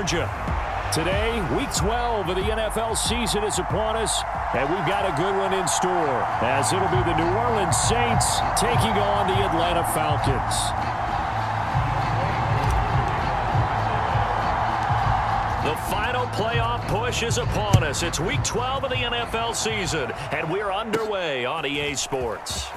Georgia. Today, Week 12 of the NFL season is upon us, and we've got a good one in store, as it'll be the New Orleans Saints taking on the Atlanta Falcons. The final playoff push is upon us. It's Week 12 of the NFL season, and we're underway on EA Sports.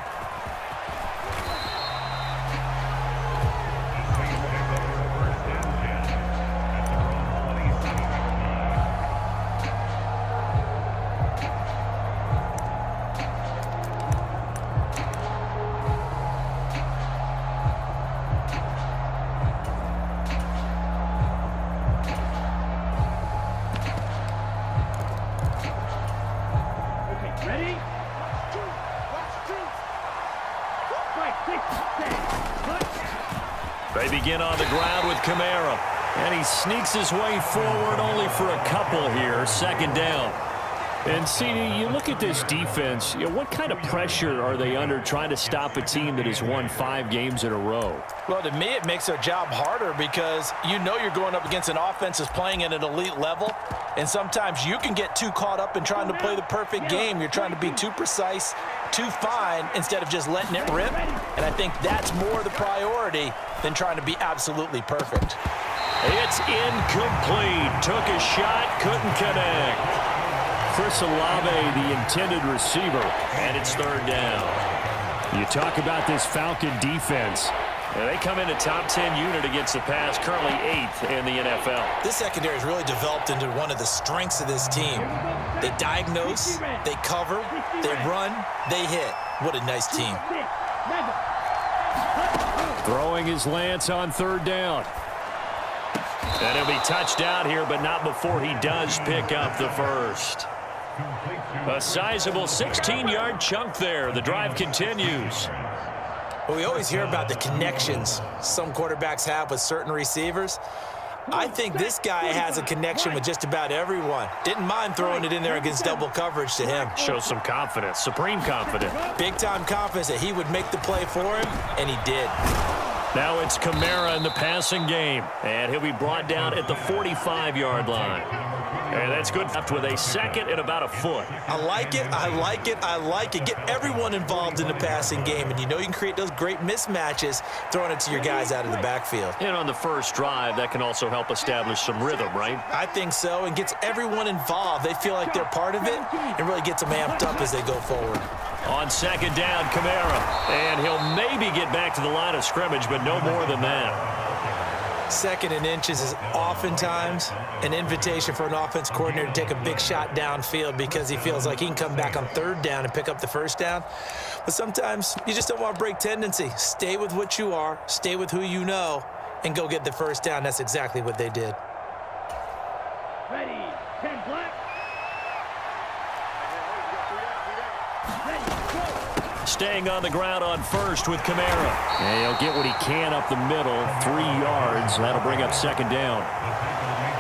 They begin on the ground with Kamara, and he sneaks his way forward only for a couple here, second down. And, CD, you look at this defense, what kind of pressure are they under trying to stop a team that has won 5 games in a row? Well, to me, it makes their job harder because you know you're going up against an offense that's playing at an elite level, and sometimes you can get too caught up in trying to play the perfect game. You're trying to be too precise, too fine, instead of just letting it rip. And I think that's more the priority than trying to be absolutely perfect. It's incomplete. Took a shot, couldn't connect. Chris Olave, the intended receiver, and it's third down. You talk about this Falcon defense. They come in a top 10 unit against the pass, currently 8th in the NFL. This secondary has really developed into one of the strengths of this team. They diagnose, they cover, they run, they hit. What a nice team. Throwing his Lance on third down. And he'll be touchdown here, but not before he does pick up the first. A sizable 16-yard chunk there. The drive continues. Well, we always hear about the connections some quarterbacks have with certain receivers. I think this guy has a connection with just about everyone. Didn't mind throwing it in there against double coverage to him. Shows some confidence, supreme confidence. Big-time confidence that he would make the play for him, and he did. Now it's Kamara in the passing game, and he'll be brought down at the 45-yard line. And that's good left with a second and about a foot. I like it, I like it, I like it. Get everyone involved in the passing game, and you know you can create those great mismatches throwing it to your guys out of the backfield. And on the first drive, that can also help establish some rhythm, right? I think so, and gets everyone involved. They feel like they're part of it, and really gets them amped up as they go forward. On second down, Kamara, and he'll maybe get back to the line of scrimmage, but no more than that. Second and inches is oftentimes an invitation for an offense coordinator to take a big shot downfield because he feels like he can come back on third down and pick up the first down. But sometimes you just don't want to break tendency. Stay with what you are, stay with who you know, and go get the first down. That's exactly what they did. Ready, 10 black. Staying on the ground on first with Kamara. And he'll get what he can up the middle, 3 yards. That'll bring up second down.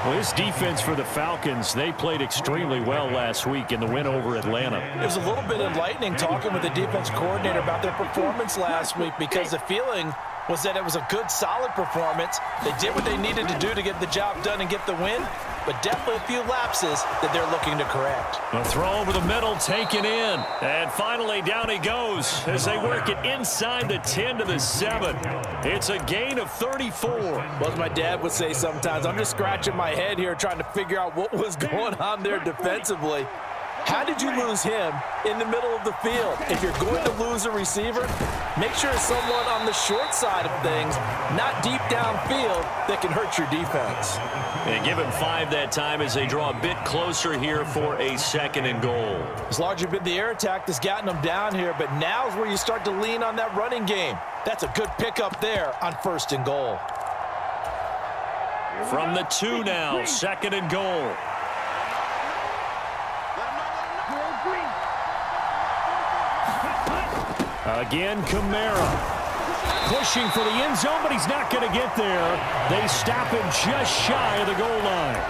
Well, this defense for the Falcons, they played extremely well last week in the win over Atlanta. It was a little bit enlightening talking with the defense coordinator about their performance last week because the feeling was that it was a good, solid performance. They did what they needed to do to get the job done and get the win, but definitely a few lapses that they're looking to correct. A throw over the middle, taken in. And finally, down he goes as they work it inside the 10 to the 7. It's a gain of 34. Well, as my dad would say sometimes, I'm just scratching my head here trying to figure out what was going on there defensively. How did you lose him in the middle of the field? If you're going to lose a receiver, make sure it's someone on the short side of things, not deep downfield, that can hurt your defense. And give him 5 that time as they draw a bit closer here for a second and goal. It's largely been the air attack that's gotten them down here, but now is where you start to lean on that running game. That's a good pickup there on first and goal. From the 2 now, second and goal. Again, Kamara. Pushing for the end zone, but he's not going to get there. They stop him just shy of the goal line.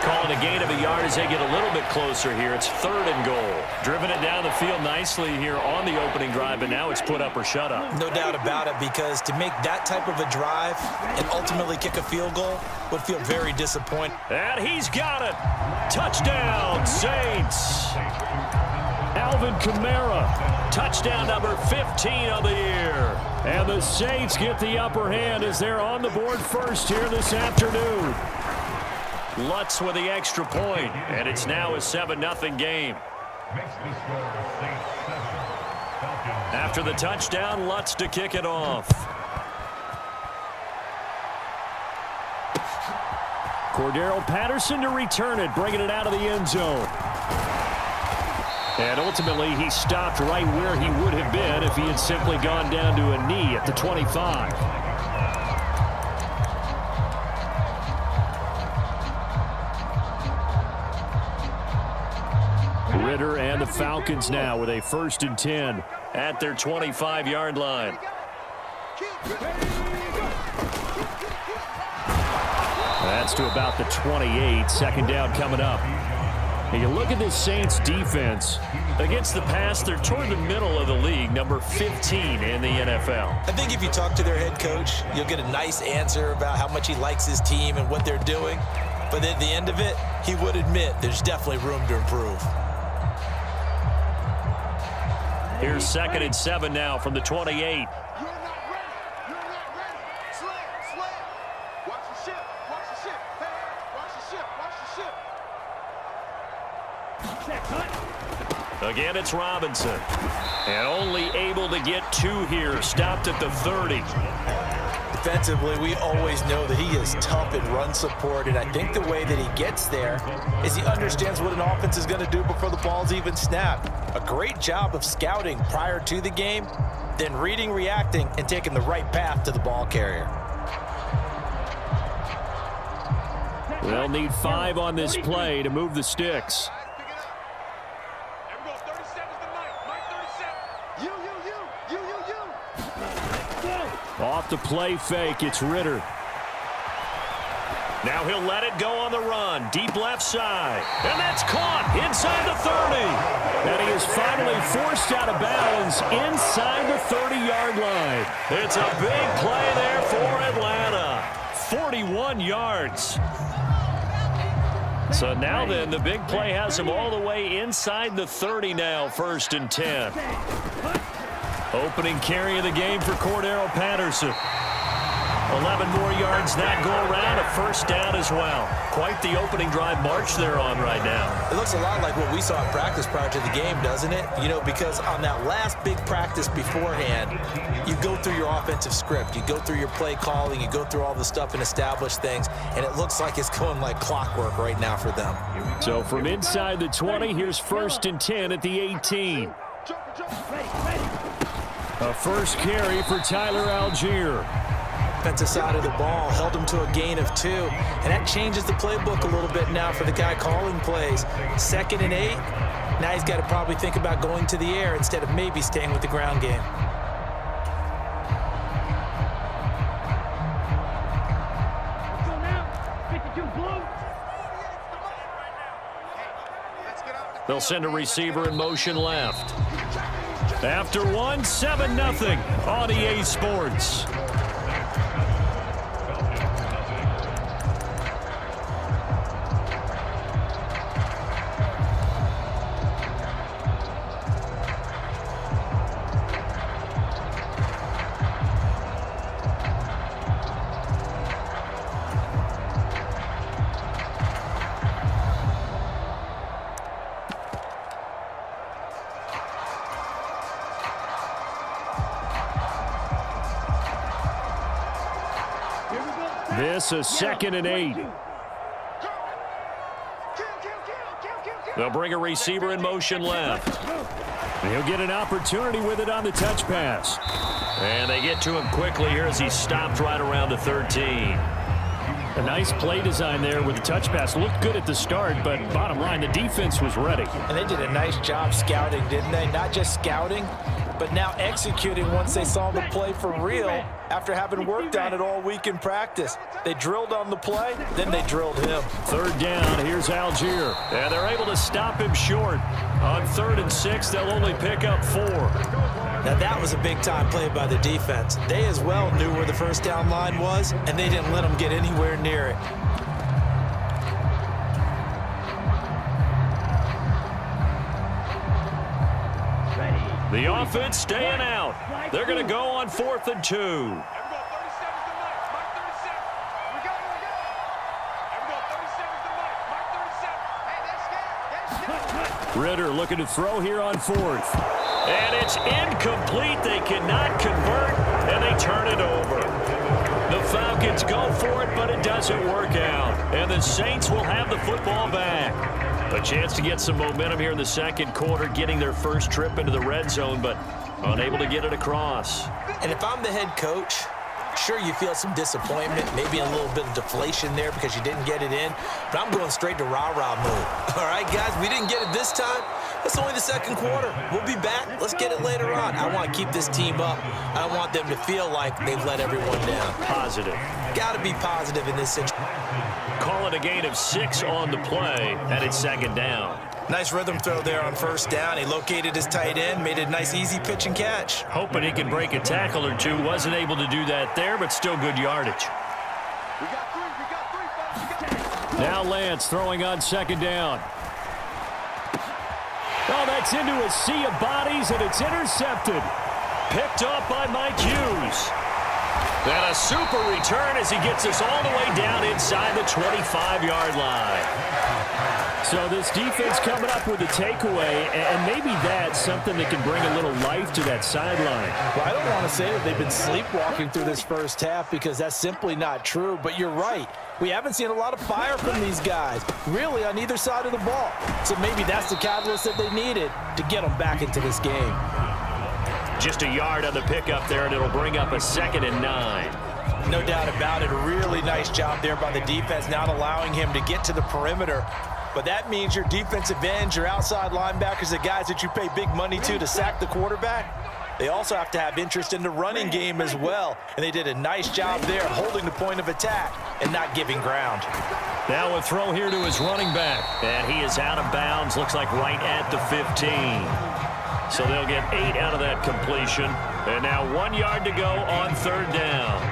Calling a gain of a yard as they get a little bit closer here. It's 3rd and goal. Driven it down the field nicely here on the opening drive, but now it's put up or shut up. No doubt about it, because to make that type of a drive and ultimately kick a field goal would feel very disappointing. And he's got it. Touchdown, Saints. Alvin Kamara, touchdown number 15 of the year. And the Saints get the upper hand as they're on the board first here this afternoon. Lutz with the extra point, and it's now a 7-0 game. After the touchdown, Lutz to kick it off. Cordero Patterson to return it, bringing it out of the end zone. And ultimately, he stopped right where he would have been if he had simply gone down to a knee at the 25. Ritter and the Falcons now with a 1st and 10 at their 25-yard line. That's to about the 28. 2nd down coming up. And you look at this Saints defense. Against the pass, they're toward the middle of the league, number 15 in the NFL. I think if you talk to their head coach, you'll get a nice answer about how much he likes his team and what they're doing. But at the end of it, he would admit there's definitely room to improve. Here's 2nd and 7 now from the 28. You're not ready. Slam. Watch the ship. Hey, watch the ship. Again, it's Robinson. And only able to get 2 here. Stopped at the 30. Defensively, we always know that he is tough in run support, and I think the way that he gets there is he understands what an offense is going to do before the ball's even snapped. A great job of scouting prior to the game, then reading, reacting, and taking the right path to the ball carrier. They'll need 5 on this play to move the sticks. Off the play fake, it's Ritter. Now he'll let it go on the run. Deep left side. And that's caught inside the 30. And he is finally forced out of bounds inside the 30-yard line. It's a big play there for Atlanta. 41 yards. So now then, the big play has him all the way inside the 30 now, 1st and 10. Opening carry of the game for Cordero Patterson. 11 more yards that go around, a 1st down as well. Quite the opening drive march they're on right now. It looks a lot like what we saw in practice prior to the game, doesn't it? You know, because on that last big practice beforehand, you go through your offensive script, you go through your play calling, you go through all the stuff and establish things, and it looks like it's going like clockwork right now for them. So from inside the 20, here's 1st and 10 at the 18. A 1st carry for Tyler Algier. Offensive side of the ball, held him to a gain of 2, and that changes the playbook a little bit now for the guy calling plays. 2nd and 8, now he's got to probably think about going to the air instead of maybe staying with the ground game. They'll send a receiver in motion left. After 1, 7-0 on EA Sports. This is 2nd and 8. They'll bring a receiver in motion left. And he'll get an opportunity with it on the touch pass. And they get to him quickly here as he stopped right around the 13. A nice play design there with the touch pass. Looked good at the start, but bottom line, the defense was ready. And they did a nice job scouting, didn't they? Not just scouting, but now executing once they saw the play for real after having worked on it all week in practice. They drilled on the play, then they drilled him. Third down, here's Algier. And they're able to stop him short. On 3rd and 6, they'll only pick up 4. Now that was a big-time play by the defense. They as well knew where the first down line was, and they didn't let them get anywhere near it. The offense staying out. They're going to go on 4th and 2. Ritter looking to throw here on 4th. And it's incomplete. They cannot convert, and they turn it over. The Falcons go for it, but it doesn't work out. And the Saints will have the football back. A chance to get some momentum here in the second quarter, getting their first trip into the red zone, but unable to get it across. And if I'm the head coach, sure, you feel some disappointment, maybe a little bit of deflation there because you didn't get it in, but I'm going straight to rah-rah mode. All right, guys, we didn't get it this time. It's only the second quarter. We'll be back. Let's get it later on. I want to keep this team up. I don't want them to feel like they've let everyone down. Positive. Got to be positive in this situation. Call it a gain of 6 on the play, and it's 2nd down. Nice rhythm throw there on 1st down. He located his tight end, made a nice easy pitch and catch. Hoping he can break a tackle or two. Wasn't able to do that there, but still good yardage. We got three, Now Lance throwing on 2nd down. Oh, that's into a sea of bodies, and it's intercepted. Picked off by Mike Hughes. And a super return as he gets us all the way down inside the 25-yard line. So this defense coming up with a takeaway, and maybe that's something that can bring a little life to that sideline. Well, I don't want to say that they've been sleepwalking through this first half because that's simply not true, but you're right. We haven't seen a lot of fire from these guys, really, on either side of the ball. So maybe that's the catalyst that they needed to get them back into this game. Just a yard on the pickup there, and it'll bring up a 2nd and 9. No doubt about it. A really nice job there by the defense, not allowing him to get to the perimeter. But that means your defensive ends, your outside linebackers, the guys that you pay big money to sack the quarterback, they also have to have interest in the running game as well. And they did a nice job there holding the point of attack and not giving ground. Now a throw here to his running back. And he is out of bounds, looks like right at the 15. So they'll get 8 out of that completion. And now 1 yard to go on 3rd down.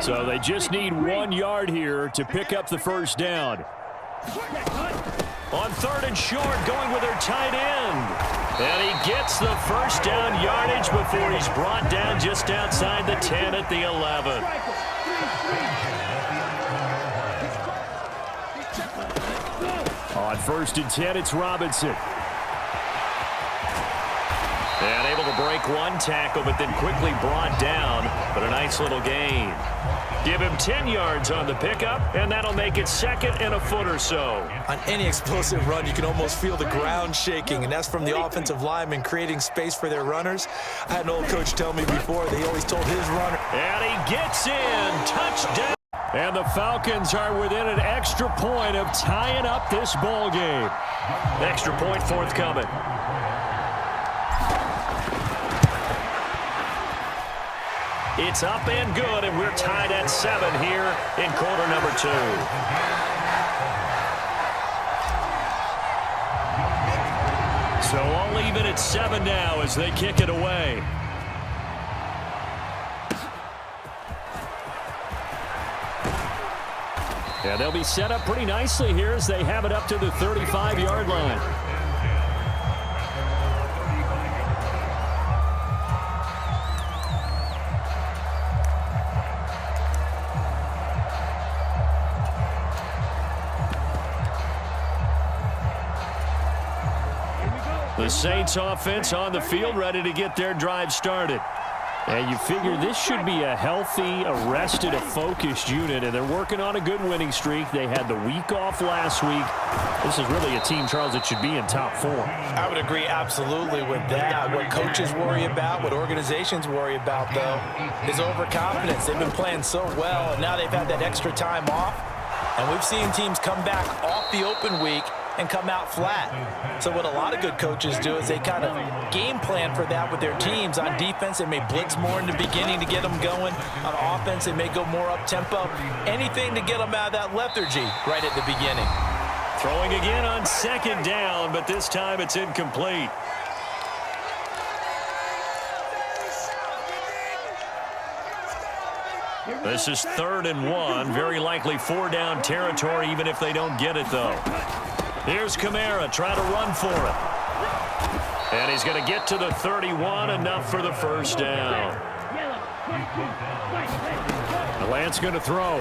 So they just need 1 yard here to pick up the first down. On 3rd and short, going with their tight end. And he gets the first down yardage before he's brought down just outside the 10 at the 11. On 1st and 10, it's Robinson. And able to break one tackle, but then quickly brought down. But a nice little gain. Give him 10 yards on the pickup, and that'll make it 2nd and a foot or so. On any explosive run, you can almost feel the ground shaking, and that's from the offensive linemen creating space for their runners. I had an old coach tell me before, they always told his runner. And he gets in. Touchdown. And the Falcons are within an extra point of tying up this ball game. Extra point forthcoming. It's up and good, and we're tied at 7 here in quarter number 2. So all even at 7 now as they kick it away. Yeah, they'll be set up pretty nicely here as they have it up to the 35-yard line. The Saints offense on the field ready to get their drive started. And you figure this should be a healthy, a focused unit, and they're working on a good winning streak. They had the week off last week. This is really a team, Charles, that should be in top 4. I would agree absolutely with that. What coaches worry about, what organizations worry about, though, is overconfidence. They've been playing so well, and now they've had that extra time off. And we've seen teams come back off the open week and come out flat. So what a lot of good coaches do is they kind of game plan for that with their teams. On defense, they may blitz more in the beginning to get them going. On offense, they may go more up-tempo. Anything to get them out of that lethargy right at the beginning. Throwing again on second down, but this time it's incomplete. This is 3rd and 1. Very likely 4-down territory, even if they don't get it, though. Here's Kamara trying to run for it. And he's going to get to the 31, enough for the first down. Lance going to throw.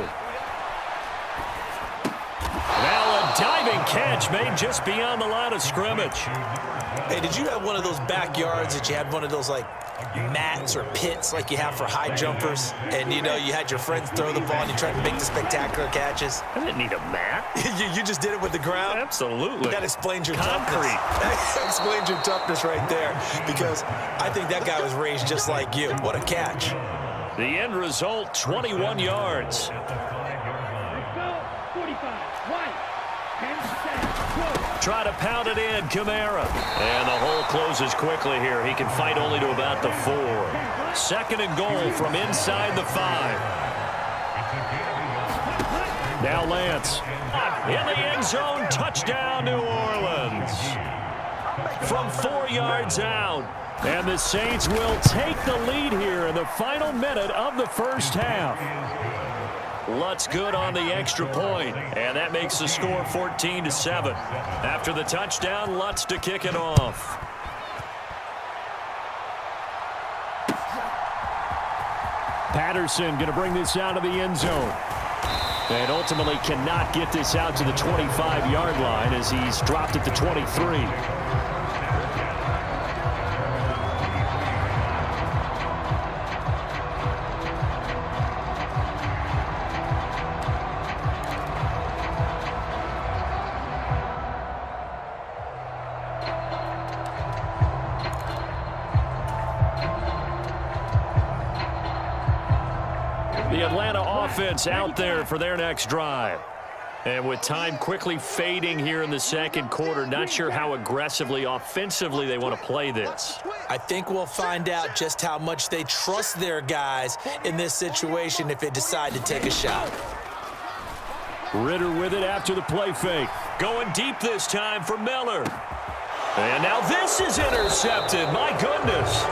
Now a diving catch made just beyond the line of scrimmage. Hey, did you have one of those backyards that you had one of those, like, mats or pits like you have for high jumpers? And, you know, you had your friends throw the ball and you tried to make the spectacular catches? I didn't need a mat. you just did it with the ground? Absolutely. That explains your Concrete. toughness. That explains your toughness right there, because I think that guy was raised just like you. What a catch. The end result, 21 yards. Let's go. 45. White. 10 seconds. Try to pound it in, Kamara. And the hole closes quickly here. He can fight only to about the 4. 2nd and goal from inside the 5. Now Lance. In the end zone, touchdown, New Orleans. From 4 yards out. And the Saints will take the lead here in the final minute of the first half. Lutz good on the extra point, and that makes the score 14-7. After the touchdown, Lutz to kick it off. Patterson going to bring this out of the end zone. And ultimately cannot get this out to the 25-yard line as he's dropped at the 23. The Atlanta offense out there for their next drive. And with time quickly fading here in the second quarter, not sure how aggressively, offensively they want to play this. I think we'll find out just how much they trust their guys in this situation if they decide to take a shot. Ritter with it after the play fake. Going deep this time for Miller. And now this is intercepted. My goodness.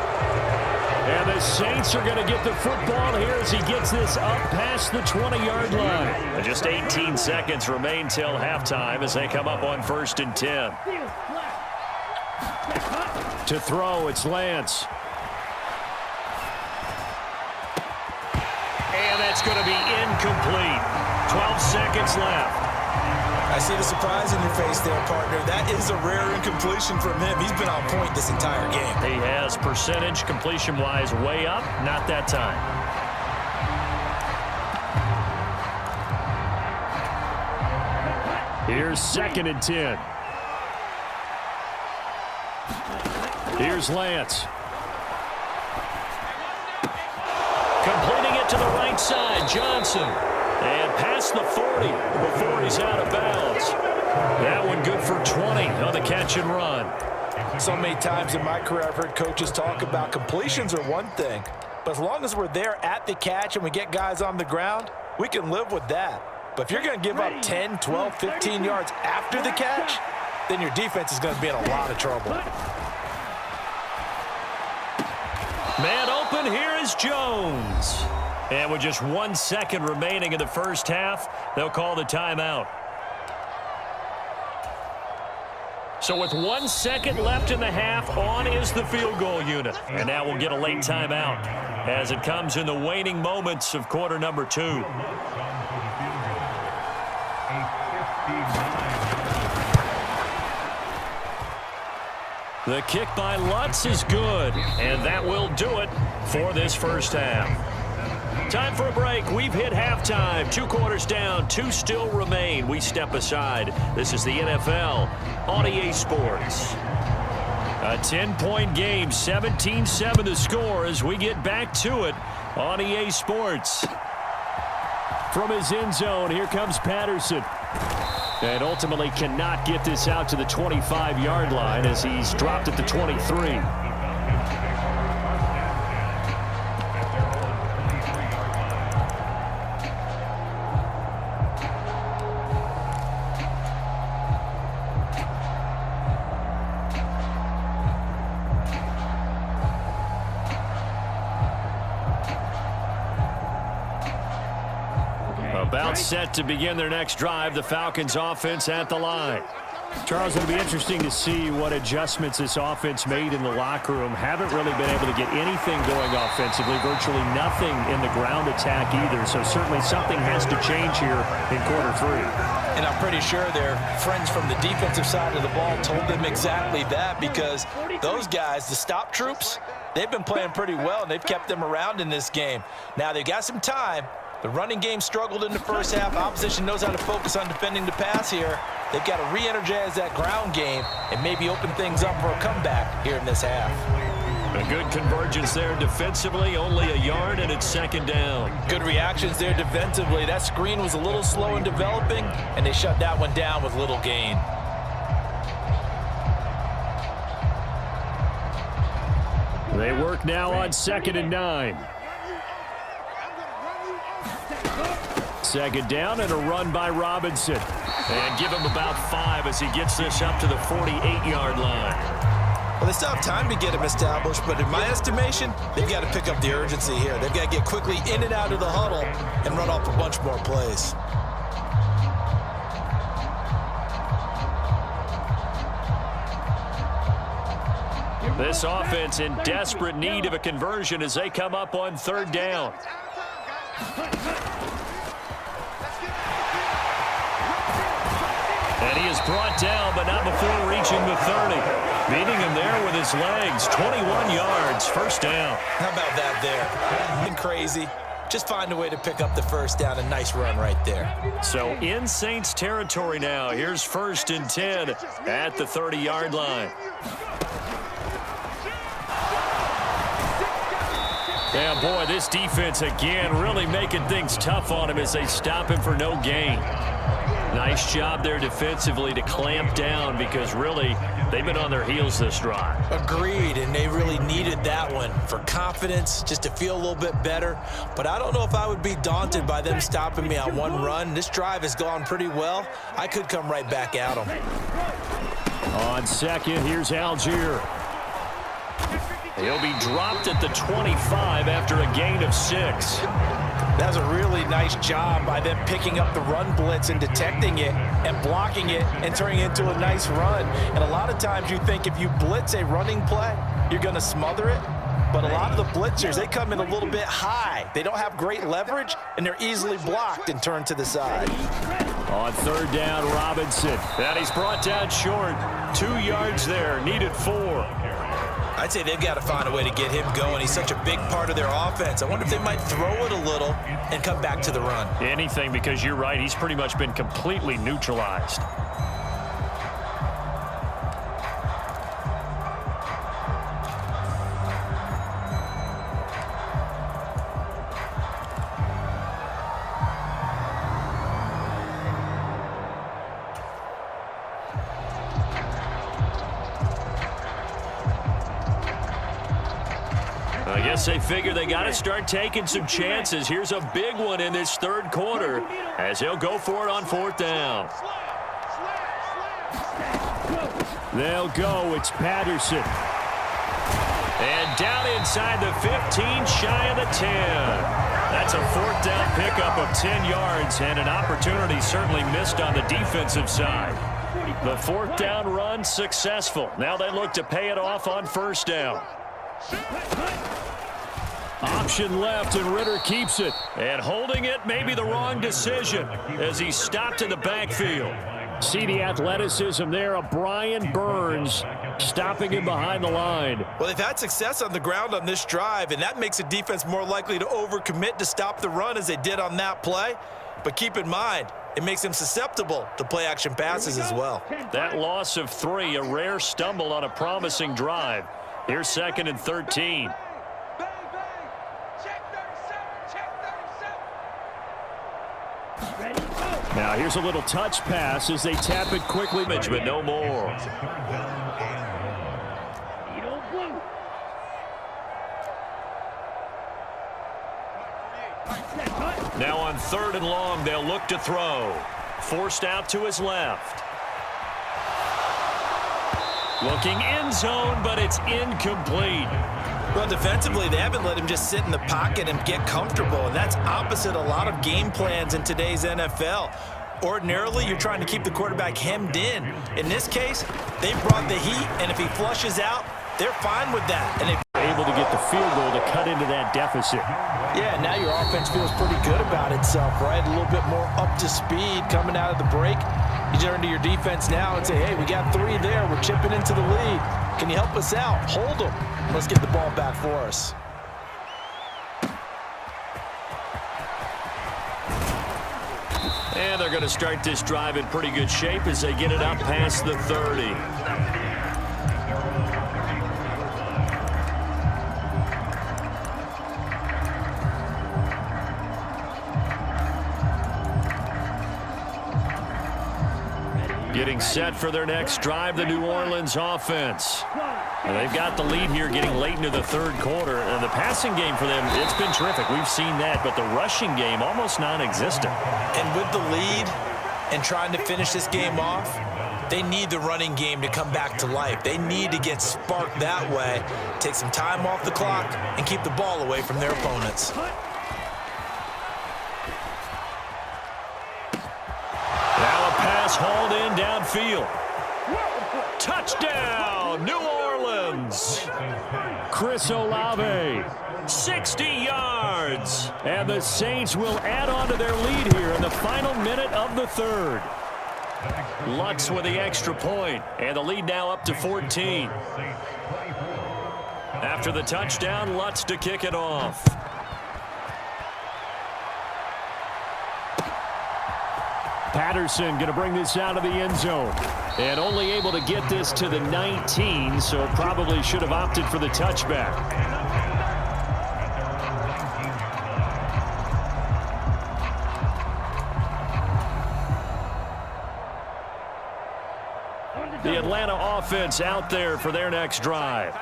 And the Saints are going to get the football here as he gets this up past the 20-yard line. And just 18 seconds remain till halftime as they come up on 1st and 10. To throw, it's Lance. And that's going to be incomplete. 12 seconds left. I see the surprise in your face there, partner. That is a rare incompletion from him. He's been on point this entire game. He has percentage completion-wise way up. Not that time. Here's 2nd and 10. Here's Lance. Completing it to the right side, Johnson. And past the 40 before he's out of bounds. That one good for 20 on the catch and run. So many times in my career I've heard coaches talk about completions are one thing, but as long as we're there at the catch and we get guys on the ground, we can live with that. But if you're going to give up 10, 12, 15 yards after the catch, then your defense is going to be in a lot of trouble. Man open, here is Jones. And with just 1 second remaining in the first half, they'll call the timeout. So with 1 second left in the half, on is the field goal unit. And now we'll get a late timeout as it comes in the waning moments of quarter number 2. The kick by Lutz is good, and that will do it for this first half. Time for a break. We've hit halftime. 2 quarters down, 2 still remain. We step aside. This is the NFL on EA Sports. A 10-point game, 17-7 the score as we get back to it on EA Sports. From his end zone, here comes Patterson. And ultimately cannot get this out to the 25-yard line as he's dropped at the 23. About set to begin their next drive, the Falcons offense at the line. Charles, it'll be interesting to see what adjustments this offense made in the locker room. Haven't really been able to get anything going offensively, virtually nothing in the ground attack either. So certainly something has to change here in quarter 3. And I'm pretty sure their friends from the defensive side of the ball told them exactly that, because those guys, the stop troops, they've been playing pretty well, and they've kept them around in this game. Now they've got some time. The running game struggled in the first half. Opposition knows how to focus on defending the pass here. They've got to re-energize that ground game and maybe open things up for a comeback here in this half. A good convergence there defensively, only a yard, and it's second down. Good reactions there defensively. That screen was a little slow in developing, and they shut that one down with little gain. They work now on 2nd and 9. Second down and a run by Robinson. And give him about 5 as he gets this up to the 48-yard line. Well, they still have time to get him established, but in my estimation, they've got to pick up the urgency here. They've got to get quickly in and out of the huddle and run off a bunch more plays. This offense in desperate need of a conversion as they come up on 3rd down. And he is brought down, but not before reaching the 30. Beating him there with his legs. 21 yards, first down. How about that there? Been crazy. Just find a way to pick up the first down. A nice run right there. So in Saints territory now. Here's 1st and 10 at the 30-yard line. Yeah, boy, this defense again really making things tough on him as they stop him for no gain. Nice job there defensively to clamp down, because really they've been on their heels this drive. Agreed, and they really needed that one for confidence, just to feel a little bit better. But I don't know if I would be daunted by them stopping me on one run. This drive has gone pretty well. I could come right back at them. On 2nd, here's Algier. He'll be dropped at the 25 after a gain of 6. That was a really nice job by them picking up the run blitz and detecting it and blocking it and turning it into a nice run. And a lot of times you think if you blitz a running play, you're going to smother it. But a lot of the blitzers, they come in a little bit high. They don't have great leverage, and they're easily blocked and turned to the side. On 3rd down, Robinson. And he's brought down short. 2 yards there, needed 4. I'd say they've got to find a way to get him going. He's such a big part of their offense. I wonder if they might throw it a little and come back to the run. Anything, because you're right. He's pretty much been completely neutralized. I guess they figure they got to start taking some chances. Here's a big one in this 3rd quarter as he'll go for it on 4th down. They'll go. It's Patterson. And down inside the 15, shy of the 10. That's a 4th down pickup of 10 yards, and an opportunity certainly missed on the defensive side. The 4th down run successful. Now they look to pay it off on 1st down. Option left, and Ritter keeps it. And holding it may be the wrong decision as he's stopped in the backfield. See the athleticism there of Brian Burns stopping him behind the line. Well, they've had success on the ground on this drive, and that makes the defense more likely to overcommit to stop the run as they did on that play. But keep in mind, it makes them susceptible to play-action passes as well. That loss of 3, a rare stumble on a promising drive. Here's 2nd and 13. Now here's a little touch pass as they tap it quickly, but no more. Now on 3rd and long, they'll look to throw. Forced out to his left. Looking end zone, but it's incomplete. Well, defensively, they haven't let him just sit in the pocket and get comfortable, and that's opposite a lot of game plans in today's NFL. Ordinarily, you're trying to keep the quarterback hemmed in. In this case, they brought the heat, and if he flushes out, they're fine with that. And they're able to get the field goal to cut into that deficit. Yeah, now your offense feels pretty good about itself, right? A little bit more up to speed coming out of the break. You turn to your defense now and say, hey, we got 3 there. We're chipping into the lead. Can you help us out? Hold them. Let's get the ball back for us. And they're going to start this drive in pretty good shape as they get it up past the 30. Getting set for their next drive, the New Orleans offense. And they've got the lead here getting late into the 3rd quarter. And the passing game for them, it's been terrific. We've seen that, but the rushing game almost non-existent. And with the lead and trying to finish this game off, they need the running game to come back to life. They need to get sparked that way, take some time off the clock, and keep the ball away from their opponents. Hauled in downfield. Touchdown, New Orleans. Chris Olave, 60 yards. And the Saints will add on to their lead here in the final minute of the 3rd. Lutz with the extra point, and the lead now up to 14. After the touchdown, Lutz to kick it off. Patterson going to bring this out of the end zone. And only able to get this to the 19, so probably should have opted for the touchback. The Atlanta offense out there for their next drive.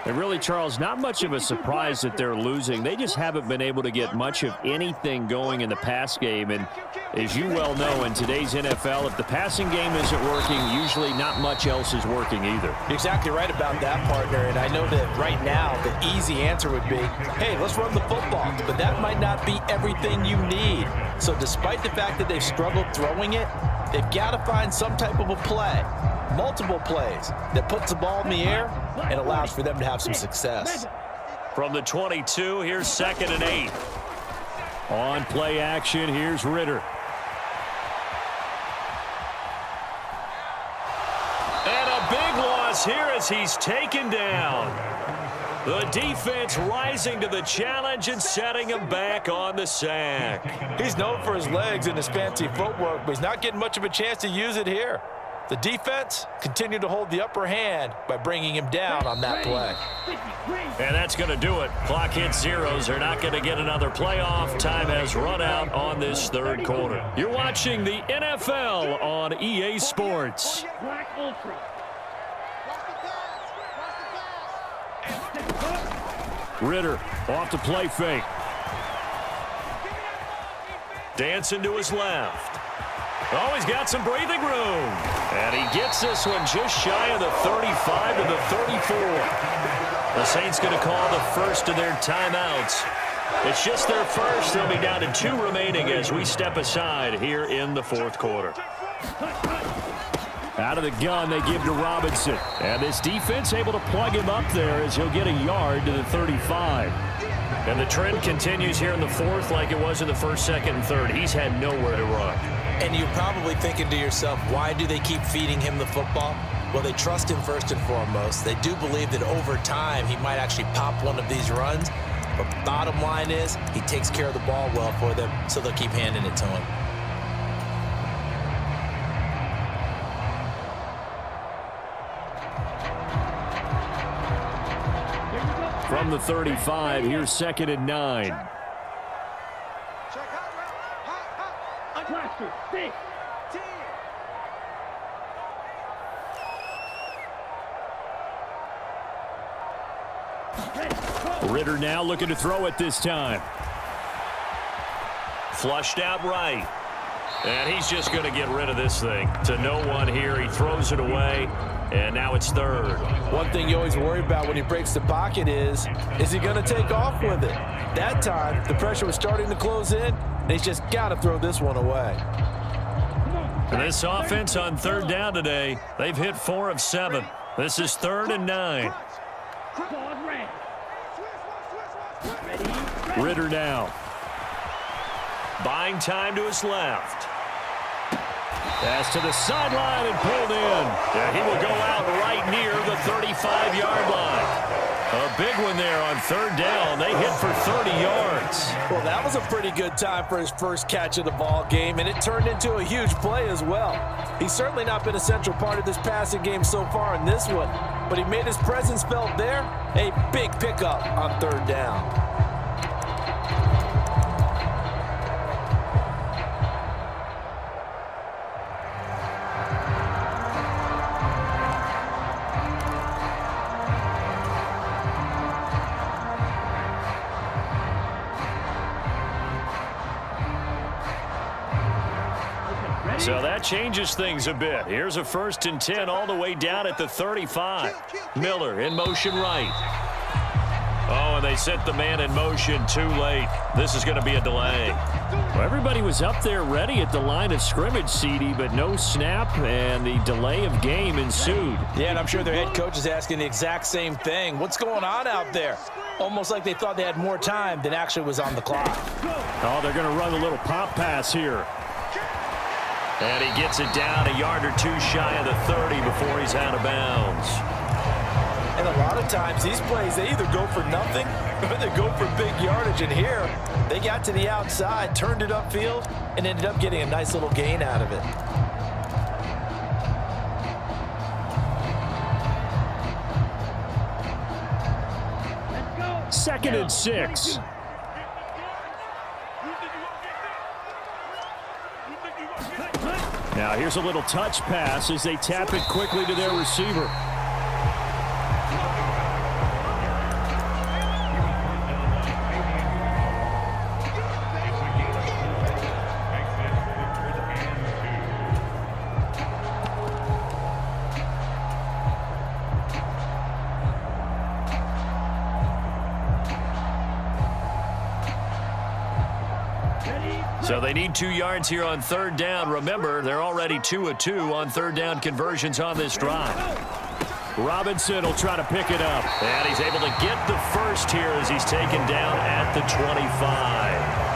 And really, Charles, not much of a surprise that they're losing. They just haven't been able to get much of anything going in the pass game. And as you well know, in today's NFL, if the passing game isn't working, usually not much else is working either. You're exactly right about that, partner. And I know that right now the easy answer would be, hey, let's run the football. But that might not be everything you need. So despite the fact that they've struggled throwing it, they've got to find some type of a play, multiple plays, that puts the ball in the air and allows for them to have some success. From the 22, here's 2nd and 8. On play action, here's Ritter. And a big loss here as he's taken down. The defense rising to the challenge and setting him back on the sack. He's known for his legs and his fancy footwork, but he's not getting much of a chance to use it here. The defense continued to hold the upper hand by bringing him down on that play. And that's going to do it. Clock hits zeros. They're not going to get another playoff. Time has run out on this 3rd quarter. You're watching the NFL on EA Sports. Ritter off the play fake. Dancing to his left. Oh, he's got some breathing room. And he gets this one just shy of the 35 to the 34. The Saints going to call the first of their timeouts. It's just their first. They'll be down to 2 remaining as we step aside here in the 4th quarter. Out of the gun, they give to Robinson. And this defense able to plug him up there as he'll get a yard to the 35. And the trend continues here in the 4th like it was in the 1st, 2nd, and 3rd. He's had nowhere to run. And you're probably thinking to yourself, why do they keep feeding him the football? Well, they trust him first and foremost. They do believe that over time he might actually pop one of these runs. But the bottom line is he takes care of the ball well for them, so they'll keep handing it to him. From the 35, here's 2nd and 9. After 6. 10. Ready, go. Ritter now looking to throw it this time. Flushed out right. And he's just going to get rid of this thing. To no one here. He throws it away. And now it's third. One thing you always worry about when he breaks the pocket is he going to take off with it? That time, the pressure was starting to close in, and he's just got to throw this one away. This offense on third down today, they've hit 4 of 7. This is 3rd and 9. Ball red. Ready, Ritter now. Buying time to his left. Pass to the sideline and pulled in. Yeah, he will go out right near the 35-yard line. A big one there on third down. They hit for 30 yards. Well, that was a pretty good time for his first catch of the ball game, and it turned into a huge play as well. He's certainly not been a central part of this passing game so far in this one, but he made his presence felt there. A big pickup on third down. So that changes things a bit. Here's a 1st and 10 all the way down at the 35. Miller in motion right. Oh, and they sent the man in motion too late. This is going to be a delay. Well, everybody was up there ready at the line of scrimmage, CD, but no snap, and the delay of game ensued. Yeah, and I'm sure their head coach is asking the exact same thing. What's going on out there? Almost like they thought they had more time than actually was on the clock. Oh, they're going to run a little pop pass here. And he gets it down a yard or two shy of the 30 before he's out of bounds. And a lot of times these plays, they either go for nothing or they go for big yardage. And here, they got to the outside, turned it upfield, and ended up getting a nice little gain out of it. let's go. 2nd and 6. Now here's a little touch pass as they tap it quickly to their receiver. So they need 2 yards here on third down. Remember, they're already 2 of 2 on third down conversions on this drive. Robinson will try to pick it up. And he's able to get the first here as he's taken down at the 25.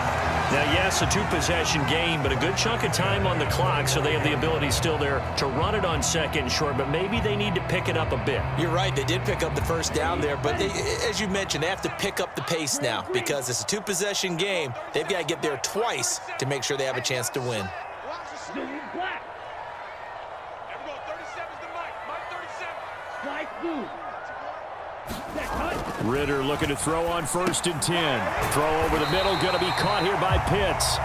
Now, yes, a 2-possession game, but a good chunk of time on the clock, so they have the ability still there to run it on 2nd and short, but maybe they need to pick it up a bit. You're right. They did pick up the first down there, but they, as you mentioned, they have to pick up the pace now because it's a 2-possession game. They've got to get there twice to make sure they have a chance to win. Blue black. There we go. 37's the Mike. Mike 37. White blue. That cut. Ritter looking to throw on 1st and 10. Throw over the middle, going to be caught here by Pitts.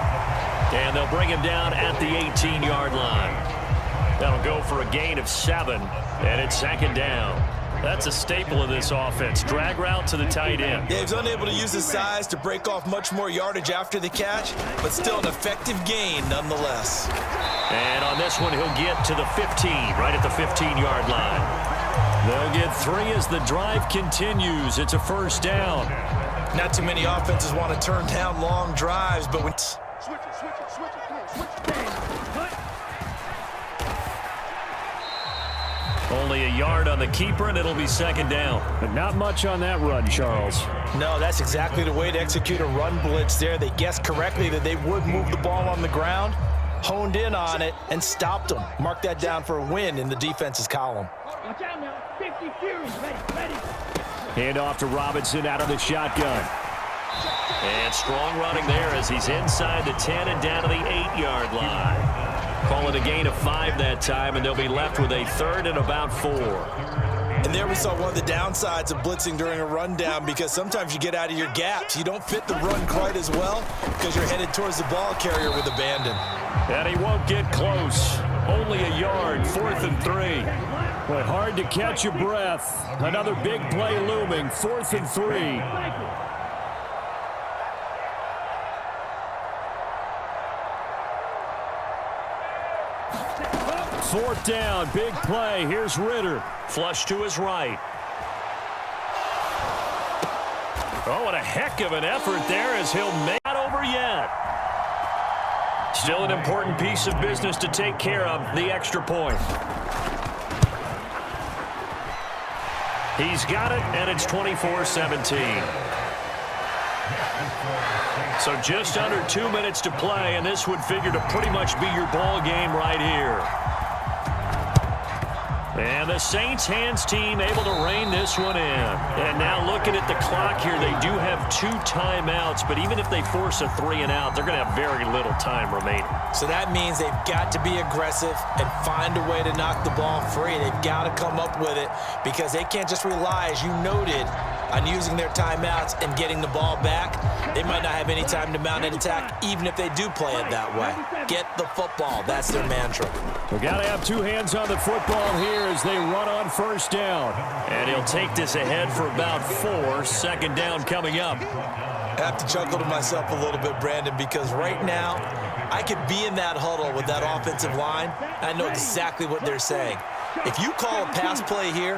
And they'll bring him down at the 18-yard line. That'll go for a gain of 7, and it's 2nd down. That's a staple of this offense. Drag route to the tight end. Yeah, he's unable to use his size to break off much more yardage after the catch, but still an effective gain nonetheless. And on this one, he'll get to the 15, right at the 15-yard line. They'll get 3 as the drive continues. It's a 1st down. Not too many offenses want to turn down long drives, but when... Switch it, switch it, switch it, come on, switch it. Cut. Only a yard on the keeper, and it'll be 2nd down. But not much on that run, Charles. No, that's exactly the way to execute a run blitz there. They guessed correctly that they would move the ball on the ground, honed in on it, and stopped them. Mark that down for a win in the defense's column. Watch out now. 50 Fury. Ready. Hand off to Robinson out of the shotgun. And strong running there as he's inside the 10 and down to the 8-yard line. Call it a gain of 5 that time, and they'll be left with a 3rd and about 4. And there we saw one of the downsides of blitzing during a rundown, because sometimes you get out of your gaps. You don't fit the run quite as well because you're headed towards the ball carrier with abandon. And he won't get close. Only a yard, 4th and 3. Boy, hard to catch your breath. Another big play looming, 4th and 3. Fourth down, big play. Here's Ritter. Flush to his right. Oh, what a heck of an effort there as he'll make it over yet. Still an important piece of business to take care of, the extra point. He's got it, and it's 24-17. So just under 2 minutes to play, and this would figure to pretty much be your ball game right here. And the Saints hands team able to rein this one in. And now looking at the clock here, they do have 2 timeouts, but even if they force a 3 and out, they're going to have very little time remaining. So that means they've got to be aggressive and find a way to knock the ball free. They've got to come up with it, because they can't just rely, as you noted, on using their timeouts and getting the ball back. They might not have any time to mount an attack, even if they do play it that way. Get the football. That's their mantra. We've got to have 2 hands on the football here as they run on first down. And he'll take this ahead for about 4. Second down coming up. I have to chuckle to myself a little bit, Brandon, because right now I could be in that huddle with that offensive line. I know exactly what they're saying. If you call a pass play here,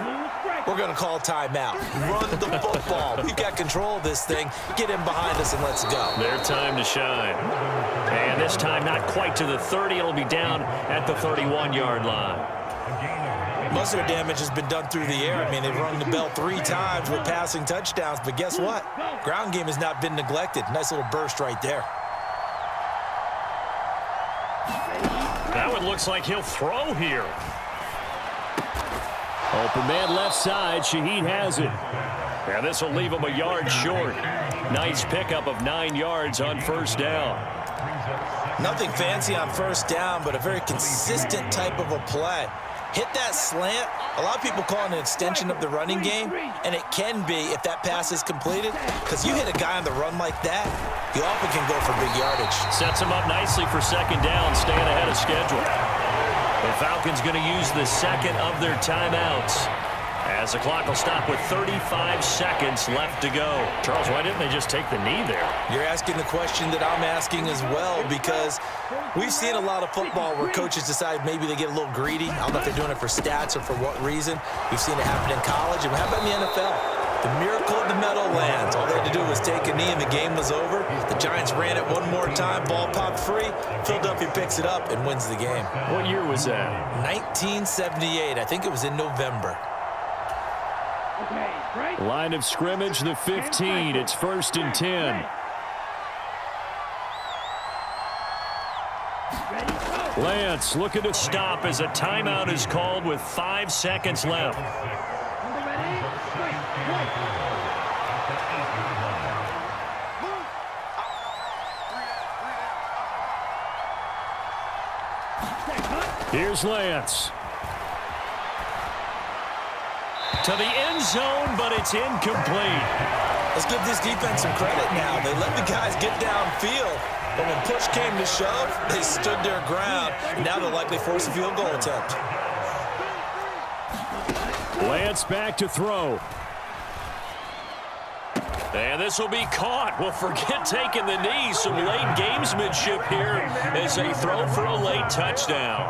we're going to call timeout. Run the football. We've got control of this thing. Get in behind us and let's go. Their time to shine. And this time not quite to the 30. It'll be down at the 31-yard line. Most of their damage has been done through the air. I mean, they've rung the bell 3 times with passing touchdowns, but guess what? Ground game has not been neglected. Nice little burst right there. That one looks like he'll throw here. Open man left side. Shaheed has it. And this will leave him a yard short. Nice pickup of 9 yards on first down. Nothing fancy on first down, but a very consistent type of a play. Hit that slant. A lot of people call it an extension of the running game, and it can be if that pass is completed, because you hit a guy on the run like that, you often can go for big yardage. Sets him up nicely for second down, staying ahead of schedule. The Falcons going to use the second of their timeouts, as the clock will stop with 35 seconds left to go. Charles, why didn't they just take the knee there? You're asking the question that I'm asking as well, because we've seen a lot of football where coaches decide maybe they get a little greedy. I don't know if they're doing it for stats or for what reason. We've seen it happen in college. And how about in the NFL? The miracle of the Meadowlands. All they had to do was take a knee and the game was over. The Giants ran it one more time. Ball popped free. Philadelphia picks it up and wins the game. What year was that? 1978. I think it was in November. Line of scrimmage, the 15. It's 1st and 10. Lance looking to stop as a timeout is called with 5 seconds left. Here's Lance. To the end zone, but it's incomplete. Let's give this defense some credit now. They let the guys get downfield, but when push came to shove, they stood their ground, and now they'll likely force a field goal attempt. Lance back to throw. And this will be caught. Well, forget taking the knee. Some late gamesmanship here as they throw for a late touchdown.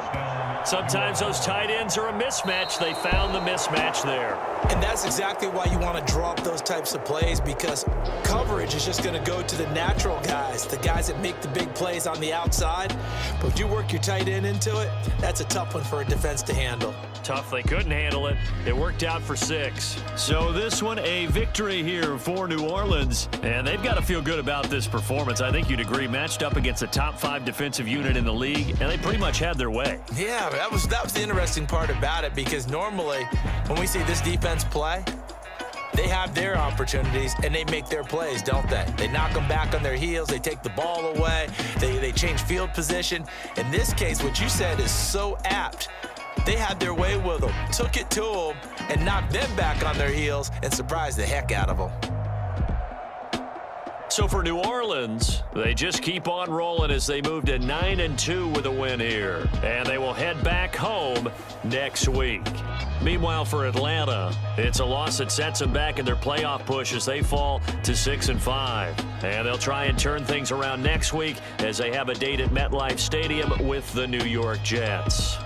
Sometimes those tight ends are a mismatch. They found the mismatch there. And that's exactly why you want to draw up those types of plays, because coverage is just going to go to the natural guys, the guys that make the big plays on the outside. But if you work your tight end into it, that's a tough one for a defense to handle. Tough. They couldn't handle it. It worked out for 6. So this one, a victory here for New Orleans. And they've got to feel good about this performance. I think you'd agree. Matched up against a top 5 defensive unit in the league, and they pretty much had their way. Yeah, that was the interesting part about it, because normally when we see this defense play, they have their opportunities and they make their plays, don't they? They knock them back on their heels. They take the ball away. They change field position. In this case, what you said is so apt. They had their way with them, took it to them, and knocked them back on their heels and surprised the heck out of them. So for New Orleans, they just keep on rolling as they move to 9-2 with a win here. And they will head back home next week. Meanwhile, for Atlanta, it's a loss that sets them back in their playoff push as they fall to 6-5. And they'll try and turn things around next week as they have a date at MetLife Stadium with the New York Jets.